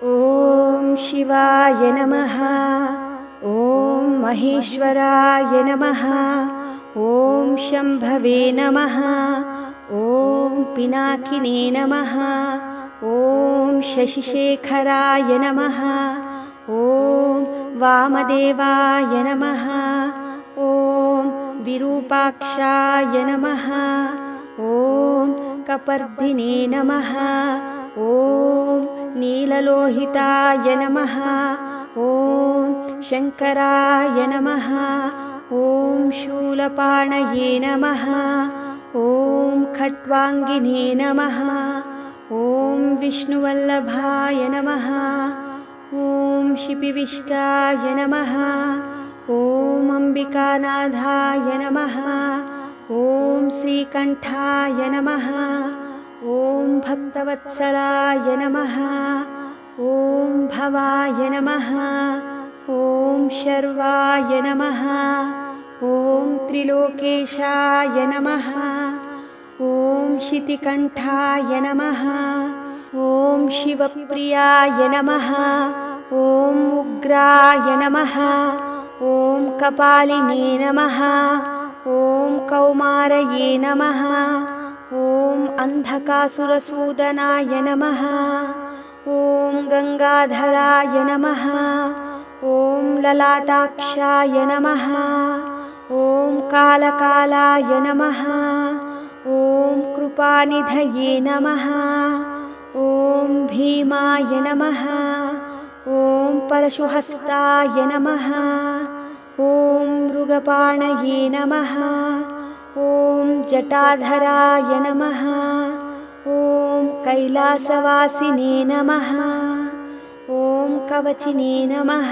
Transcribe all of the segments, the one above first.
ॐ शिवाय नमः। ॐ महेश्वराय नमः। ॐ शम्भवे नमः। ॐ पिनाकिने नमः। ॐ शशिशेखराय नमः। ॐ वामदेवाय नमः। ॐ विरूपाक्षाय नमः। ॐ कपर्दिने नमः। ॐ नीललोहिताय नमः। ॐ शङ्कराय नमः। ॐ शूलपाणये नमः। ॐ खट्वाङ्गिने नमः। ॐ विष्णुवल्लभाय नमः। ॐ शिपिविष्टाय नमः। ॐ अम्बिकानाथाय नमः। ॐ श्रीकण्ठाय नमः। ॐ भक्तवत्सलाय नमः। ॐ भवाय नमः। ॐ शर्वाय नमः। ॐ त्रिलोकेशाय नमः। ॐ शितिकण्ठाय नमः। ॐ शिवप्रियाय नमः। ॐ उग्राय नमः। ॐ कपालिने नमः। ॐ कौमारये नमः। ॐ अन्धकासुरसूदनाय नमः। ॐ गङ्गाधराय नमः। ॐ ललाटाक्षाय नमः। ॐ कालकालाय नमः। ॐ कृपानिधये नमः। ॐ भीमाय नमः। ॐ परशुहस्ताय नमः। ॐ मृगपाणये नमः। ॐ जटाधराय नमः। ॐ कैलासवासिने नमः। ॐ कवचिने नमः।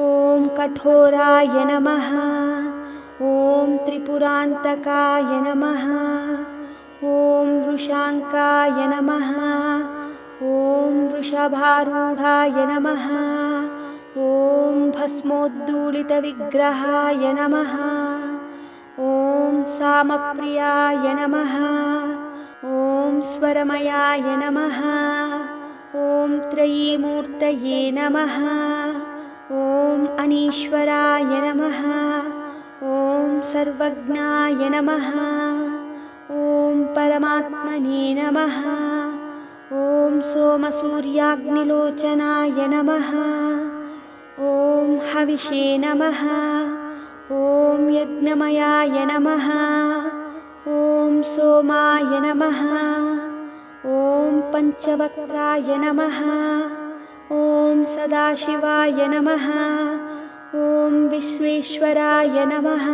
ॐ कठोराय नमः। ॐ त्रिपुरान्तकाय नमः। ॐ वृषाङ्काय नमः। ॐ वृषभारूढाय नमः। ॐ भस्मोद्दूलितविग्रहाय नमः। ॐ सामप्रियाय नमः। ॐ स्वरमयाय नमः। ॐ त्रयीमूर्तये नमः। ॐ अनीश्वराय नमः। ॐ सर्वज्ञाय नमः। ॐ परमात्मने नमः। ॐ सोमसूर्याग्निलोचनाय नमः। ॐ हविषे नमः। ॐ यज्ञमयाय नमः। ॐ सोमाय नमः। ॐ पञ्चवक्त्राय नमः। ॐ सदाशिवाय नमः। ॐ विश्वेश्वराय नमः।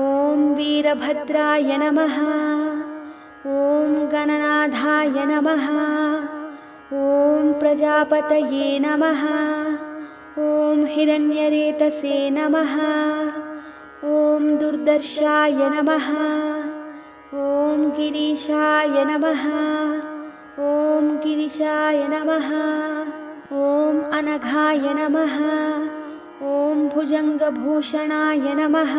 ॐ वीरभद्राय नमः। ॐ गणनाथाय नमः। ॐ प्रजापतये नमः। ॐ हिरण्यरेतसे नमः। ॐ दुर्दर्शाय नमः। ॐ गिरीशाय नमः। ॐ गिरिशाय नमः। ॐ अनघाय नमः। ॐ भुजङ्गभूषणाय नमः।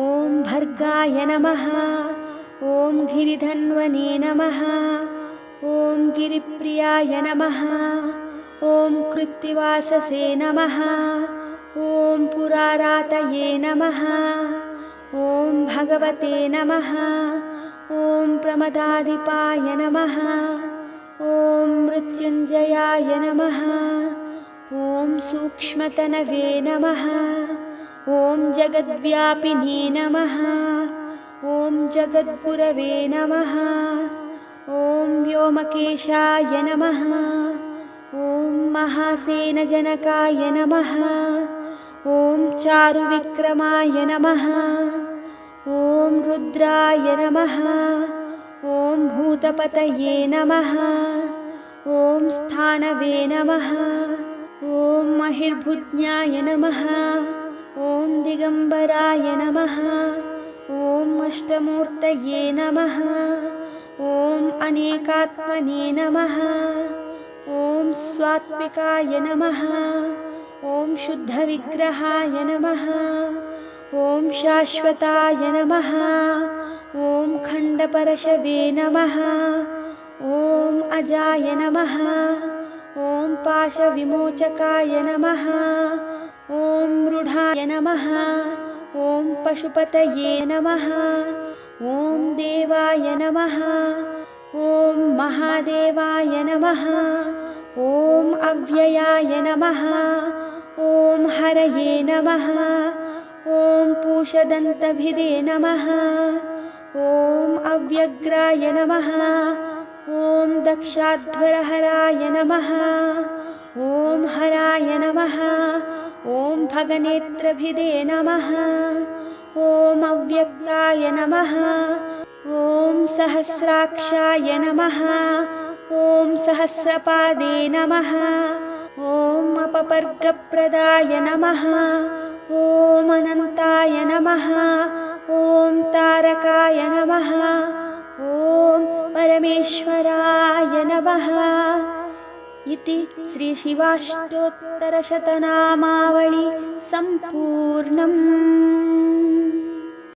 ॐ भर्गाय नमः। ॐ गिरिधन्वने नमः। ॐ गिरिप्रियाय नमः। ॐ कृत्तिवाससे नमः। ॐ पुरारातये नमः। ॐ भगवते नमः। ॐ प्रमदाधिपाय नमः। ॐ मृत्युञ्जयाय नमः। ॐ सूक्ष्मतनवे नमः। ॐ जगद्व्यापिने नमः। ॐ जगद्गुरवे नमः। ॐ व्योमकेशाय नमः। ॐ महासेनजनकाय नमः। ॐ चारुविक्रमाय नमः। ॐ रुद्राय नमः। ॐ भूतपतये नमः। ॐ स्थानवे नमः। ॐ महिर्भुज्ञाय नमः। ॐ दिगम्बराय नमः। ॐ अष्टमूर्तये नमः। ॐ अनेकात्मने नमः। ॐ स्वात्मिकाय नमः। ॐ शुद्धविग्रहाय नमः। ॐ शाश्वताय नमः। ॐ खण्डपरशवे नमः। ॐ अजाय नमः। ॐ पाशविमोचकाय नमः। ॐ मृढाय नमः। ॐ पशुपतये नमः। ॐ देवाय नमः। ॐ महादेवाय नमः। ॐ अव्ययाय नमः। ॐ हरये नमः। ॐ पूषदन्तभिदे नमः। ॐ अव्यग्राय नमः। ॐ दक्षाध्वरहराय नमः। ॐ हराय नमः। ॐ भगनेत्रभिदे नमः। ॐ अव्यक्ताय नमः। ॐ सहस्राक्षाय नमः। ॐ सहस्रपादे नमः। ॐ अपपर्गप्रदाय नमः। ॐ अनन्ताय नमः। ॐ तारकाय नमः। ॐ परमेश्वराय नमः। इति श्रीशिवाष्टोत्तरशतनामावळि सम्पूर्णम्।